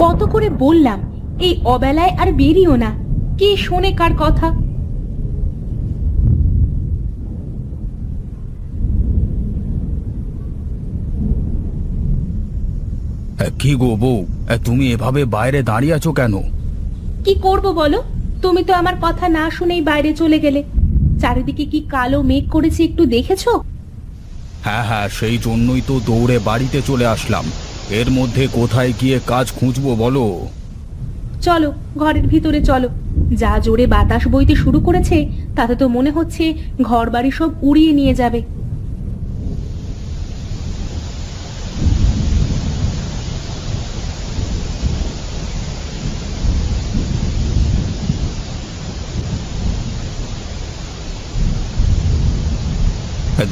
কত করে বললাম এই অবেলায় আর বেরিও না, কে শোনে কার কথা। কি গো বউ, তুমি এভাবে বাইরে দাঁড়িয়ে আছো কেন? কি করব বলো, তুমি তো আমার কথা না শুনেই বাইরে চলে গেলে। চারিদিকে কি কালো মেঘ করেছে একটু দেখেছো? হ্যাঁ হ্যাঁ, সেই জন্যই তো দৌড়ে বাড়িতে চলে আসলাম। এর মধ্যে কোথায় গিয়ে কাজ খুঁজবো বলো? চলো ঘরের ভিতরে চলো, যা জোরে বাতাস বইতে শুরু করেছে তাতে তো মনে হচ্ছে ঘর বাড়ি সব উড়িয়ে নিয়ে যাবে।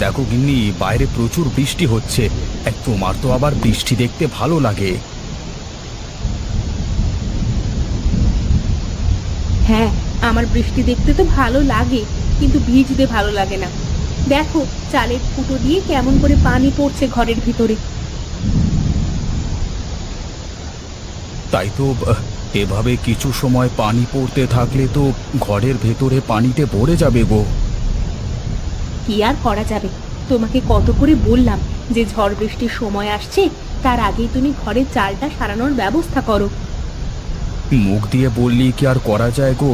দেখো গিন্নি, বাইরে প্রচুর বৃষ্টি হচ্ছে। তোমার তো আবার বৃষ্টি দেখতে ভালো লাগে। হ্যাঁ, আমার বৃষ্টি দেখতে তো ভালো লাগে, কিন্তু ভিজতে ভালো লাগে না। দেখো চালের ফুটো দিয়ে কেমন করে পানি পড়ছে ঘরের ভিতরে। তাই তো, এভাবে কিছু সময় পানি পড়তে থাকলে তো ঘরের ভেতরে পানিতে ভরে যাবে গো। কি আর করা যাবে, তোমাকে কত করে বললাম যে ঝড় বৃষ্টির সময় আসছে, তার আগেই তুমি ঘরের চালটা সারানোর ব্যবস্থা করো। মুখ দিয়ে বললি কি আর করা যায় গো?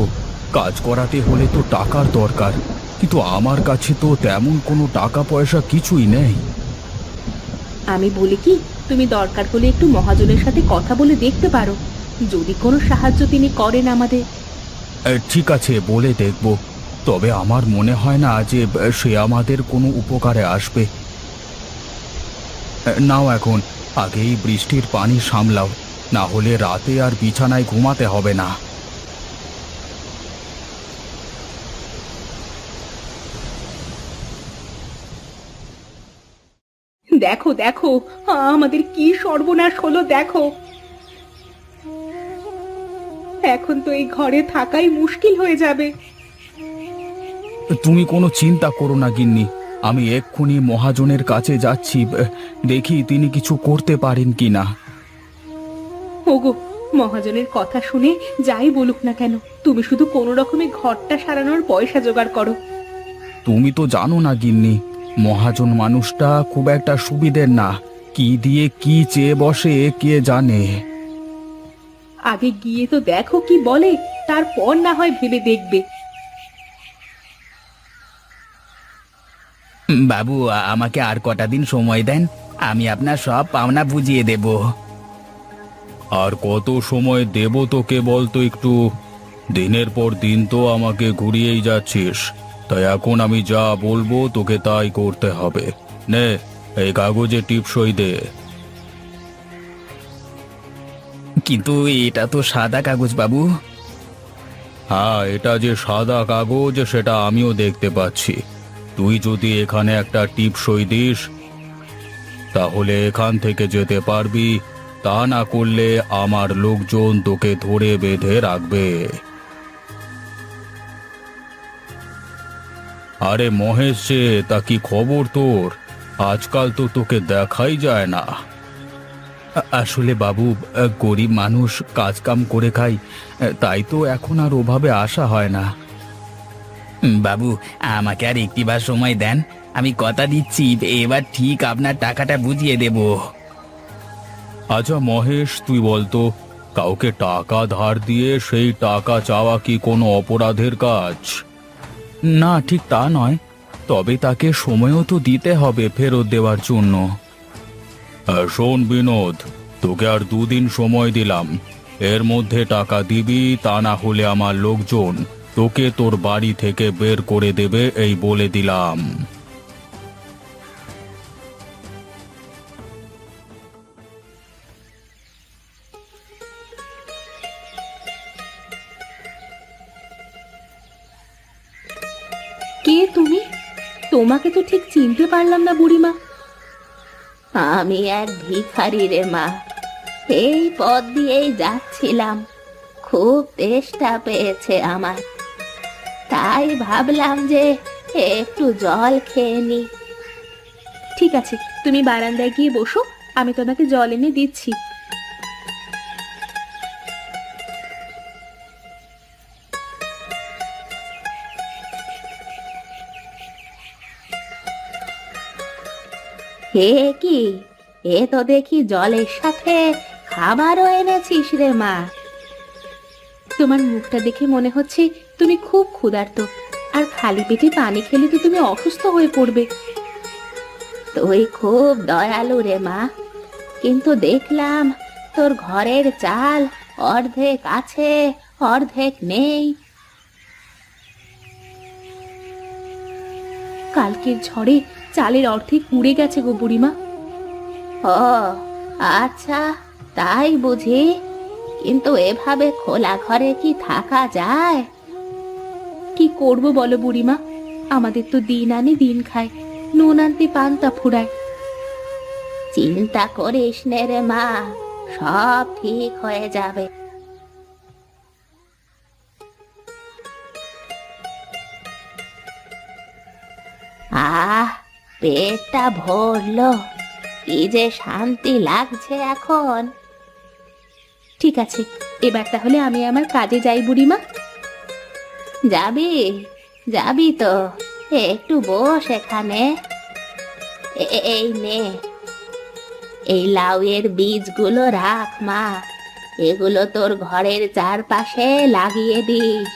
কাজ করাতে হলে তো টাকার দরকার, কিন্তু আমার কাছে তো তেমন কোনো টাকা পয়সা কিছুই নেই। আমি বলি কি, তুমি দরকার হলে একটু মহাজনের সাথে কথা বলে দেখতে পারো, যদি কোনো সাহায্য তিনি করেন আমাদের। ঠিক আছে, বলে দেখব। তবে আমার মনে হয় না যে সে আমাদের কোনো উপকারে আসবে। নাও এখন আগেই বৃষ্টির পানি সামলাও, না হলে রাতে আর বিছানায় ঘুমাতে হবে না। দেখো দেখো, আমাদের কি সর্বনাশ হলো দেখো। এখন তো এই ঘরে থাকাই মুশকিল হয়ে যাবে। তুমি কোনো চিন্তা করো না গিন্নি, আমি এক্ষুনি মহাজনের কাছে যাচ্ছি, দেখি তিনি কিছু করতে পারেন কিনা। ওগো, মহাজনের কথা শুনে যাই বলুক না কেন, তুমি শুধু কোনো রকমে ঘরটা সারানোর পয়সা জোগাড় করো। তুমি তো জানো না গিন্নি, মহাজন মানুষটা খুব একটা সুবিধের না। কি দিয়ে কি চেয়ে বসে কে জানে। আগে গিয়ে তো দেখো কি বলে, তারপর না হয় ভেবে দেখবে। বাবু, আমাকে আর কটা দিন সময় দেন, আমি আপনার সব পাওনা বুঝিয়ে দেব। আর কত সময় দেব তোকে বলতো একটু? দিনের পর দিন তো আমাকে ঘুরিয়েই যাচ্ছিস, তাই এখন আমি যা বলবো তোকে তাই করতে হবে। নে, এই কাগজে টিপসই দে। কিন্তু এটা তো সাদা কাগজ বাবু। হ্যাঁ, এটা যে সাদা কাগজ সেটা আমিও দেখতে পাচ্ছি। তুই যদি এখানে একটা টিপসই দিস তাহলে এখান থেকে যেতে পারবি, তা না করলে আমার লোকজন তোকে ধরে বেঁধে রাখবে। আরে মহেশ যে, তা কি খবর তোর? আজকাল তো তোকে দেখাই যায় না। আসলে বাবু, গরিব মানুষ, কাজ কাম করে খাই, তাই তো এখন আর ওভাবে আসা হয় না। বাবু, আমাকে আর একটিবার সময় দেন, আমি কথা দিচ্ছি এবার ঠিক আপনার টাকাটা বুঝিয়ে দেব। আচ্ছা মহেশ, তুই বলতো, কাউকে টাকা ধার দিয়ে সেই টাকা চাওয়া কি কোনো অপরাধের কাজ? না, ঠিক তা নয়, তবে তাকে সময়ও তো দিতে হবে ফেরত দেওয়ার জন্য। শোন বিনোদ, তোকে আর 2 দিন সময় দিলাম, এর মধ্যে টাকা দিবি, তা না হলে আমার লোকজন তোকে তোর বাড়ি থেকে বের করে দেবে, এই বলে দিলাম। কে তুমি? তোমাকে তো ঠিক চিনতে পারলাম না বুড়িমা। আমি এক ভিখারি রে মা, এই পথ দিয়েই যাচ্ছিলাম, খুব তেষ্টা পেয়েছে আমার, তাই ভাবলাম যে একটু জল খেয়ে নি। ঠিক আছে, তুমি বারান্দায় গিয়ে বসো, আমি তোমাকে জল এনে দিচ্ছি। হে কি, এ তো দেখি জলের সাথে খাবারও এনেছিস রে মা। তোমার মুখটা দেখে মনে হচ্ছে তুমি খুব ক্ষুধার্ত, আর খালি পেটে পানি খেলে তো তুমি অসুস্থ হয়ে পড়বে। তুই খুব দয়ালু রে মা, কিন্তু দেখলাম তোর ঘরের চাল অর্ধেক আছে অর্ধেক নেই। কালকের ঝড়ে চালের অর্ধেক উড়ে গেছে গো বুড়িমা। ও আচ্ছা, তাই বুঝি? কিন্তু এভাবে খোলা ঘরে কি থাকা যায়? কি করব বলো বুড়িমা, আমাদের তো দিন আনি দিন খায়, নুন আনতে পান্তা ফুরায়। চিন্তা করিস নে রে মা, সব ঠিক হয়ে যাবে। আহ, পেটটা ভরলো, কি যে শান্তি লাগছে এখন। ঠিক আছে, এবার তাহলে আমি আমার কাজে যাই বুড়িমা। যাবি? যাবি তো, একটু বস এখানে। এই নে, এই লাউয়ের বীজগুলো রাখ মা, এগুলো তোর ঘরের চারপাশে লাগিয়ে দিস।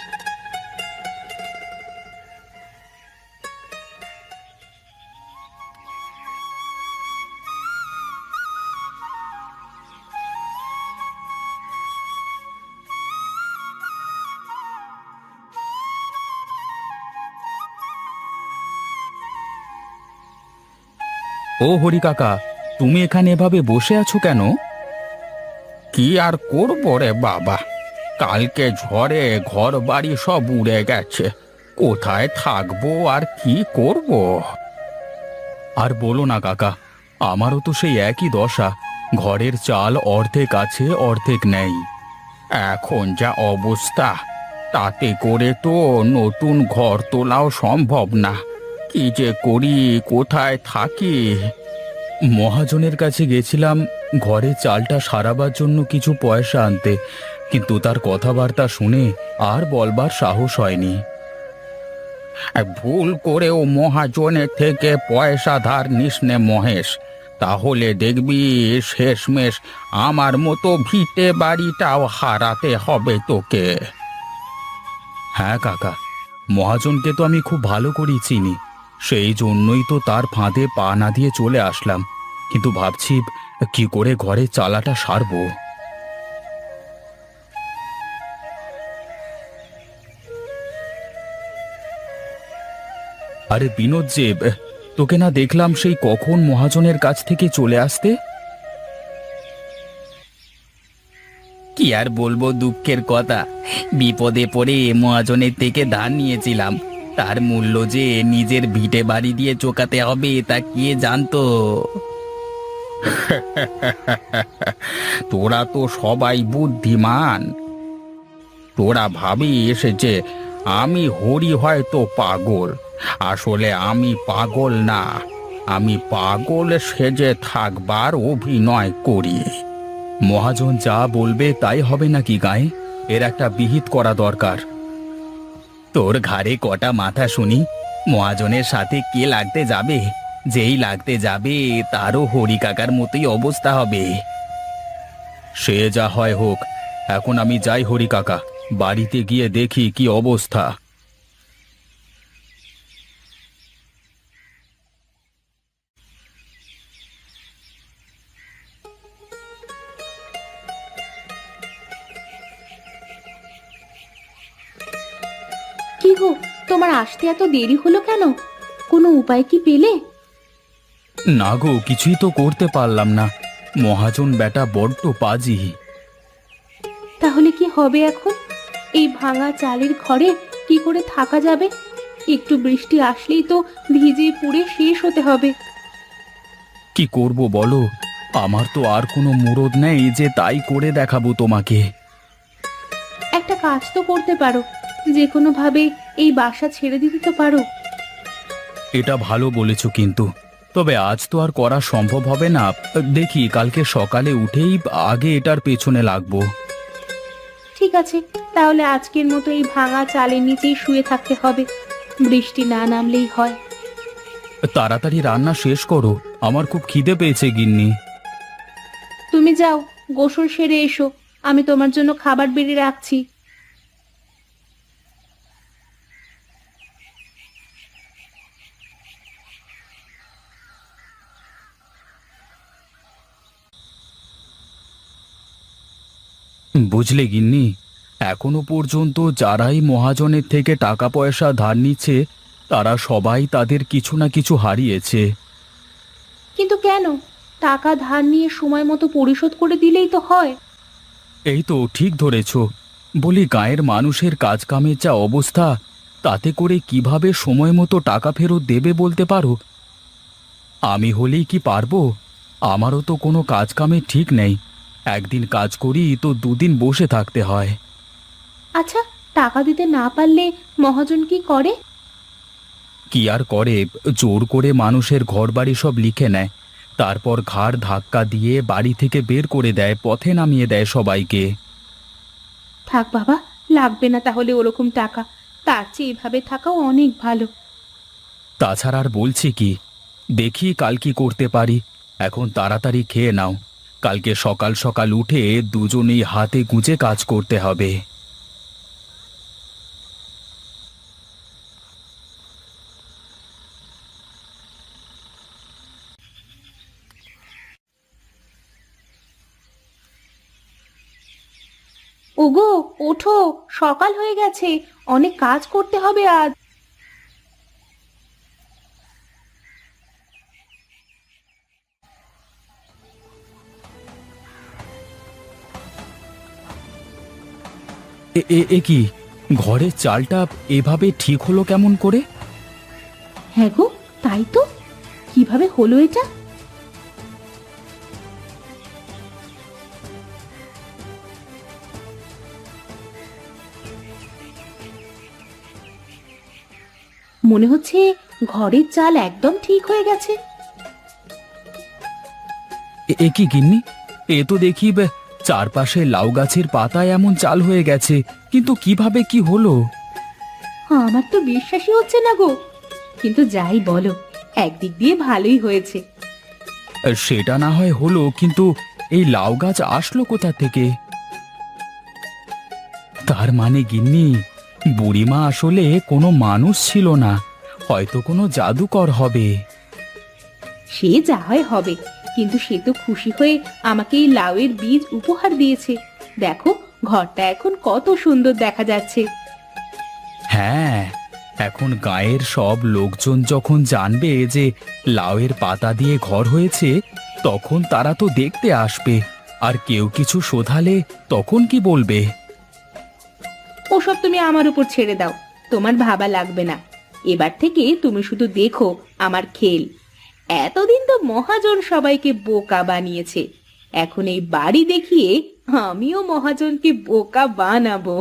ও হরি কাকা, তুমি এখানে এভাবে বসে আছো কেন? কি আর করবো রে বাবা, কালকে ঝড়ে ঘর বাড়ি সব উড়ে গেছে, কোথায় থাকবো আর কি করব? আর বলো না কাকা, আমারও তো সেই একই দশা, ঘরের চাল অর্ধেক আছে অর্ধেক নেই। এখন যা অবস্থা, তাতে করে তো নতুন ঘর তোলাও সম্ভব না। কি যে করি, কোথায় থাকি? মহাজনের কাছে গেছিলাম ঘরে চালটা সারাবার জন্য কিছু পয়সা আনতে, কিন্তু তার কথাবার্তা শুনে আর বলবার সাহস হয়নি। ভুল করেও মহাজনের থেকে পয়সা ধার নিস নে মহেশ, তাহলে দেখবি শেষমেশ আমার মতো ভিটে বাড়িটাও হারাতে হবে তোকে। হ্যাঁ কাকা, মহাজনকে তো আমি খুব ভালো করেই চিনি, সেই জন্যই তো তার ফাঁদে পা না দিয়ে চলে আসলাম, কিন্তু ভাবছি কি করে ঘরে চালাটা সারবো। আরে বিনোদ যে, তোকে না দেখলাম সেই কখন মহাজনের কাছ থেকে চলে আসতে? কি আর বলবো দুঃখের কথা, বিপদে পড়ে মহাজনের থেকে ধার নিয়েছিলাম, তার মূল্য যে নিজের ভিটে বাড়ি দিয়ে চোকাতে হবে তা কে জানতো। তোরা তো সবাই বুদ্ধিমান, তোরা ভাবিস যে আমি হরি হয়তো পাগল, আসলে আমি পাগল না, আমি পাগল সেজে থাকবার অভিনয় করি। মহাজন যা বলবে তাই হবে নাকি গায়ে? এর একটা বিহিত করা দরকার। তোর ঘাড়ে কটা মাথা শুনি, মহাজনের সাথে কে লাগতে যাবে? যেই লাগতে যাবে তারও হরি কাকার মতোই অবস্থা হবে। সে যা হয় হোক, এখন আমি যাই হরি কাকা, বাড়িতে গিয়ে দেখি কি অবস্থা। কি গো, তোমার আসতে এত দেরি হলো কেন? কোনো উপায় কি পেলে? না গো, কিছুই তো করতে পারলাম না, মহাজন বেটা বড্ড পাজি। তাহলে কি হবে এখন? এই ভাঙা চালের ঘরে কি করে থাকা যাবে? একটু বৃষ্টি আসলেই তো ভিজে পুড়ে শেষ হতে হবে। কি করব বলো, আমার তো আর কোনো মুরদ নেই যে তাই করে দেখাবো তোমাকে। একটা কাজ তো করতে পারো, যে কোনো ভাবে এই বাসা ছেড়ে দিতে তো পারো। এটা ভালো বলেছো, কিন্তু তবে আজ তো আর করা সম্ভব হবে না। দেখি কালকে সকালে উঠেই আগে এটার পেছনে লাগবো। ঠিক আছে, তাহলে আজকের মতো এই ভাঙা চালের নিচেই শুয়ে থাকতে হবে। বৃষ্টি না নামলেই হয়। তাড়াতাড়ি রান্না শেষ করো, আমার খুব খিদে পেয়েছে গিন্নি। তুমি যাও, গোসল সেরে এসো, আমি তোমার জন্য খাবার বেড়ে রাখছি। বুঝলে গিন্নি, এখনো পর্যন্ত যারাই মহাজনের থেকে টাকা পয়সা ধার নিচ্ছে তারা সবাই তাদের কিছু না কিছু হারিয়েছে। কিন্তু কেন? টাকা ধার নিয়ে সময় মতো পরিশোধ করে দিলেই তো হয়। এই তো ঠিক ধরেছ। বলি গাঁয়ের মানুষের কাজ কামের যা অবস্থা, তাতে করে কিভাবে সময় মতো টাকা ফেরত দেবে বলতে পারো? আমি হলেই কি পারবো? আমারও তো কোনো কাজ কামের ঠিক নেই। একদিন কাজ করি তো দুদিন বসে থাকতে হয়। আচ্ছা, টাকা দিতে না পারলে মহাজন কি করে? কি আর করে, জোর করে মানুষের ঘরবাড়ি সব লিখে নেয়, তারপর ঘাড় ধাক্কা দিয়ে বাড়ি থেকে বের করে দেয়, পথে নামিয়ে দেয় সবাইকে। থাক বাবা, লাগবে না তাহলে ওরকম টাকা। তার চেয়ে এভাবে থাকাও অনেক ভালো। তাছাড়া আর বলছি কি, দেখি কাল কি করতে পারি। এখন তাড়াতাড়ি খেয়ে নাও, কালকে সকাল সকাল উঠে দুজনেই হাতে গুঁজে কাজ করতে হবে। ওগো, ওঠো, সকাল হয়ে গেছে, অনেক কাজ করতে হবে আজ। এ এ এ কি, ঘরের চালটা এভাবে ঠিক হলো কেমন করে? হ্যাঁ গো, তাই তো। কিভাবে হলো এটা? মনে হচ্ছে ঘরের চাল একদম ঠিক হয়ে গেছে। এ কি গিন্নি, এ তো দেখি চারপাশে লাউ গাছের পাতায় এমন চাল হয়ে গেছে, কিন্তু কিভাবে কি হলো? আমার তো বিশ্বাসই হচ্ছে না গো। কিন্তু যাই বলো, একদিক দিয়ে ভালোই হয়েছে। সেটা না হয় হলো, কিন্তু এই লাউ গাছ আসলো কোথা থেকে? তার মানে গিন্নি, বুড়িমা আসলে কোনো মানুষ ছিল না, হয়তো কোনো জাদুকর হবে। সে যা হয় হবে, কিন্তু সে তো খুশি হয়ে আমাকে এই লাউয়ের বীজ উপহার দিয়েছে। দেখো, ঘরটা এখন কত সুন্দর দেখা যাচ্ছে। হ্যাঁ, এখন গায়ের সব লোকজন যখন জানবে যে লাউয়ের পাতা দিয়ে ঘর হয়েছে, তখন তারা তো দেখতে আসবে। আর কেউ কিছু শোধালে তখন কি বলবে? ওসব তুমি আমার উপর ছেড়ে দাও, তোমার ভাবা লাগবে না। এবার থেকে তুমি শুধু দেখো আমার খেল। এতদিন তো মহাজন সবাইকে বোকা বানিয়েছে, এখন এই বাড়ি দেখিয়ে আমিও মহাজনকে বোকা বানাবো।